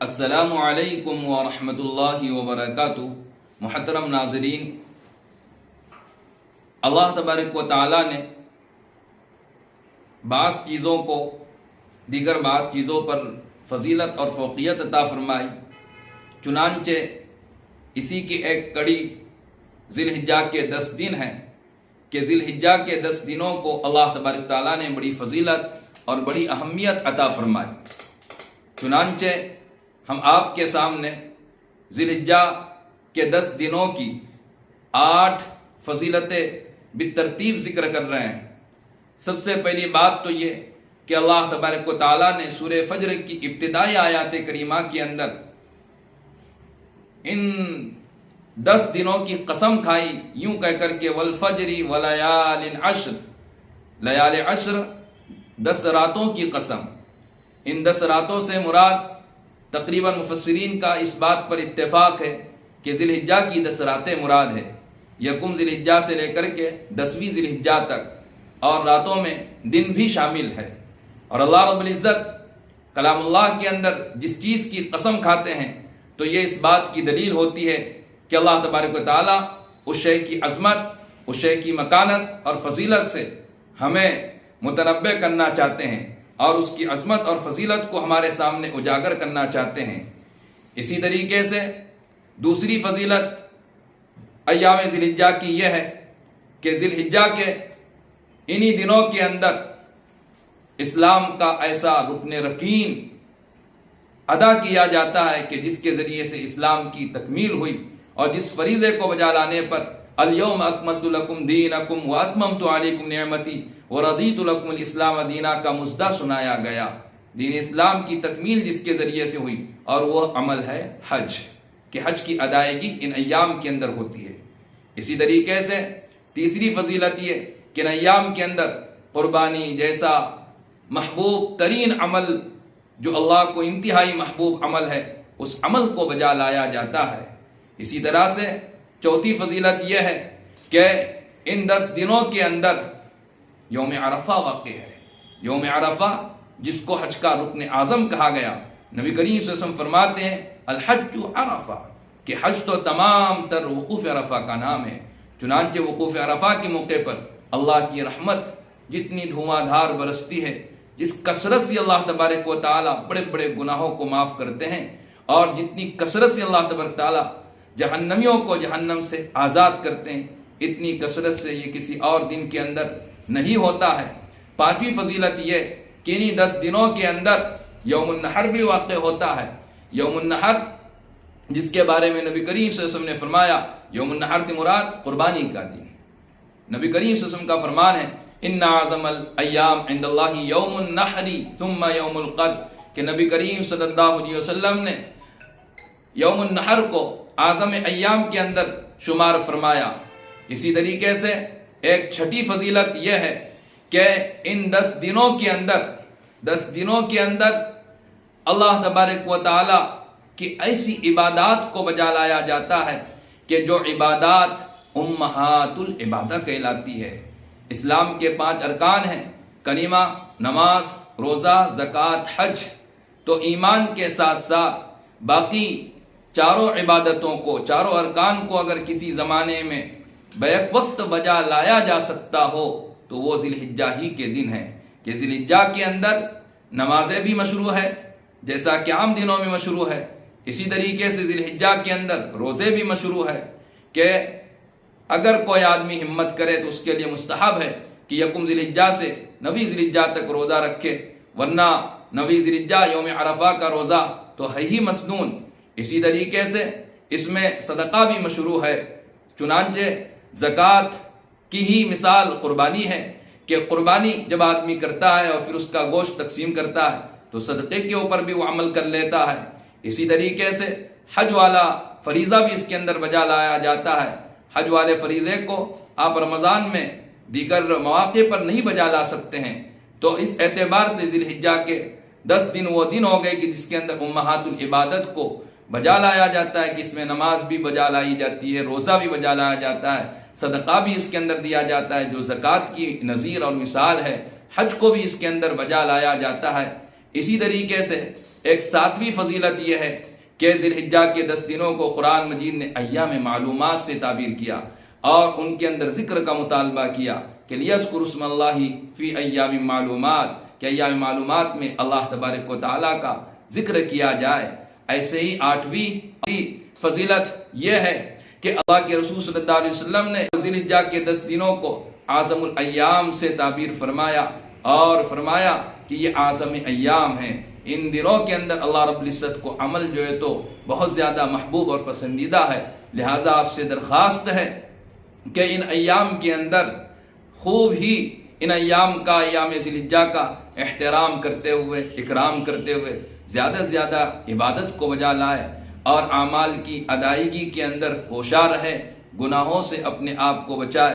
السلام علیکم ورحمۃ اللہ وبرکاتہ۔ محترم ناظرین، اللہ تبارک و تعالیٰ نے بعض چیزوں کو دیگر بعض چیزوں پر فضیلت اور فوقیت عطا فرمائی، چنانچہ اسی کی ایک کڑی ذی الحجہ کے 10 دن ہیں کہ ذی الحجہ کے 10 دنوں کو اللہ تبارک تعالیٰ نے بڑی فضیلت اور بڑی اہمیت عطا فرمائی۔ چنانچہ ہم آپ کے سامنے ذی الحجہ کے 10 دنوں کی 8 فضیلتیں بالترتیب ذکر کر رہے ہیں۔ سب سے پہلی بات تو یہ کہ اللہ تبارک و تعالیٰ نے سورہ فجر کی ابتدائی آیات کریمہ کے اندر ان 10 دنوں کی قسم کھائی، یوں کہہ کر کے والفجر ولیال عشر، لیال عشر 10 راتوں کی قسم۔ ان 10 راتوں سے مراد تقریباً مفسرین کا اس بات پر اتفاق ہے کہ ذی الحجہ کی 10 راتیں مراد ہے، یکم ذی الحجہ سے لے کر کے 10ویں ذی الحجہ تک، اور راتوں میں دن بھی شامل ہے۔ اور اللہ رب العزت کلام اللہ کے اندر جس چیز کی قسم کھاتے ہیں تو یہ اس بات کی دلیل ہوتی ہے کہ اللہ تبارک و تعالیٰ اس شے کی عظمت، اس شے کی مکانت اور فضیلت سے ہمیں متنبع کرنا چاہتے ہیں اور اس کی عظمت اور فضیلت کو ہمارے سامنے اجاگر کرنا چاہتے ہیں۔ اسی طریقے سے دوسری فضیلت ایام ذی الحجہ کی یہ ہے کہ ذی الحجہ کے انہی دنوں کے اندر اسلام کا ایسا رکن رکین ادا کیا جاتا ہے کہ جس کے ذریعے سے اسلام کی تکمیل ہوئی، اور جس فریضے کو بجا لانے پر الیوم اکملت لکم دینکم واتممت علیکم نعمتی ورضیت لکم الاسلام دینا کا مژدہ سنایا گیا۔ دین اسلام کی تکمیل جس کے ذریعے سے ہوئی، اور وہ عمل ہے حج، کہ حج کی ادائیگی ان ایام کے اندر ہوتی ہے۔ اسی طریقے سے تیسری فضیلت یہ کہ ان ایام کے اندر قربانی جیسا محبوب ترین عمل جو اللہ کو انتہائی محبوب عمل ہے، اس عمل کو بجا لایا جاتا ہے۔ اسی طرح سے چوتھی فضیلت یہ ہے کہ ان 10 دنوں کے اندر یوم عرفہ واقع ہے۔ یوم عرفہ جس کو حج کا رکن اعظم کہا گیا، نبی کریم صلی اللہ علیہ وسلم فرماتے ہیں الحج عرفہ، کہ حج تو تمام تر وقوف عرفہ کا نام ہے۔ چنانچہ وقوف عرفہ کے موقع پر اللہ کی رحمت جتنی دھواں دھار برستی ہے، جس کثرت سے اللہ تبارک و تعالیٰ بڑے بڑے گناہوں کو معاف کرتے ہیں، اور جتنی کثرت سے اللہ تبارک و تعالیٰ جہنمیوں کو جہنم سے آزاد کرتے ہیں، اتنی کثرت سے یہ کسی اور دن کے اندر نہیں ہوتا ہے۔ 5ویں فضیلت یہ کہ انہی 10 دنوں کے اندر یوم النحر بھی واقع ہوتا ہے۔ یوم النحر جس کے بارے میں نبی کریم صلی اللہ علیہ وسلم نے فرمایا، یوم النحر سے مراد قربانی کا دن۔ نبی کریم صلی اللہ علیہ وسلم کا فرمان ہے ان اعظم الایام عند اللہ یوم النحر ثم یوم القر، کہ نبی کریم صلی اللہ علیہ وسلم نے یوم النحر کو اعظم ایام کے اندر شمار فرمایا۔ اسی طریقے سے ایک چھٹی فضیلت یہ ہے کہ ان 10 دنوں کے اندر اللہ تبارک و تعالی کی ایسی عبادات کو بجا لایا جاتا ہے کہ جو عبادات امہات العبادہ کہلاتی ہے۔ اسلام کے 5 ارکان ہیں، کلمہ، نماز، روزہ، زکوٰۃ، حج۔ تو ایمان کے ساتھ ساتھ باقی چاروں عبادتوں کو، چاروں ارکان کو اگر کسی زمانے میں بیک وقت بجا لایا جا سکتا ہو تو وہ ذی الحجہ ہی کے دن ہے، کہ ذی الحجہ کے اندر نمازیں بھی مشروع ہے جیسا کہ عام دنوں میں مشروع ہے۔ اسی طریقے سے ذی الحجہ کے اندر روزے بھی مشروع ہے، کہ اگر کوئی آدمی ہمت کرے تو اس کے لیے مستحب ہے کہ یکم ذی الحجہ سے 9ویں ذی الحجہ تک روزہ رکھے، ورنہ 9ویں ذی الحجہ یوم عرفہ کا روزہ تو ہے ہی مسنون۔ اسی طریقے سے اس میں صدقہ بھی مشروع ہے، چنانچہ زکوٰۃ کی ہی مثال قربانی ہے، کہ قربانی جب آدمی کرتا ہے اور پھر اس کا گوشت تقسیم کرتا ہے تو صدقے کے اوپر بھی وہ عمل کر لیتا ہے۔ اسی طریقے سے حج والا فریضہ بھی اس کے اندر بجا لایا جاتا ہے۔ حج والے فریضے کو آپ رمضان میں دیگر مواقع پر نہیں بجا لا سکتے ہیں، تو اس اعتبار سے ذی الحجہ کے 10 دن وہ دن ہو گئے کہ جس کے اندر امہات العبادت کو بجا لایا جاتا ہے، کہ اس میں نماز بھی بجا لائی جاتی ہے، روزہ بھی بجا لایا جاتا ہے، صدقہ بھی اس کے اندر دیا جاتا ہے جو زکوٰۃ کی نظیر اور مثال ہے، حج کو بھی اس کے اندر بجا لایا جاتا ہے۔ اسی طریقے سے ایک ساتویں فضیلت یہ ہے کہ ذی الحجہ کے 10 دنوں کو قرآن مجید نے ایام معلومات سے تعبیر کیا اور ان کے اندر ذکر کا مطالبہ کیا کہ لیذکروا اسم اللہ فی ایام معلومات، کہ ایام معلومات میں اللہ تبارک و تعالیٰ کا ذکر کیا جائے۔ ایسے ہی 8ویں فضیلت یہ ہے کہ اللہ کے رسول صلی اللہ علیہ وسلم نے ذی الحجہ کے 10 دنوں کو اعظم الایام سے تعبیر فرمایا اور فرمایا کہ یہ اعظم ایام ہیں، ان دنوں کے اندر اللہ رب العزت کو عمل جو ہے تو بہت زیادہ محبوب اور پسندیدہ ہے۔ لہٰذا آپ سے درخواست ہے کہ ان ایام کے اندر خوب ہی ان ایام کا، ایام ذی الحجہ کا احترام کرتے ہوئے، اکرام کرتے ہوئے زیادہ سے زیادہ عبادت کو بجا لائے اور اعمال کی ادائیگی کے اندر ہوشیار رہے، گناہوں سے اپنے آپ کو بچائے۔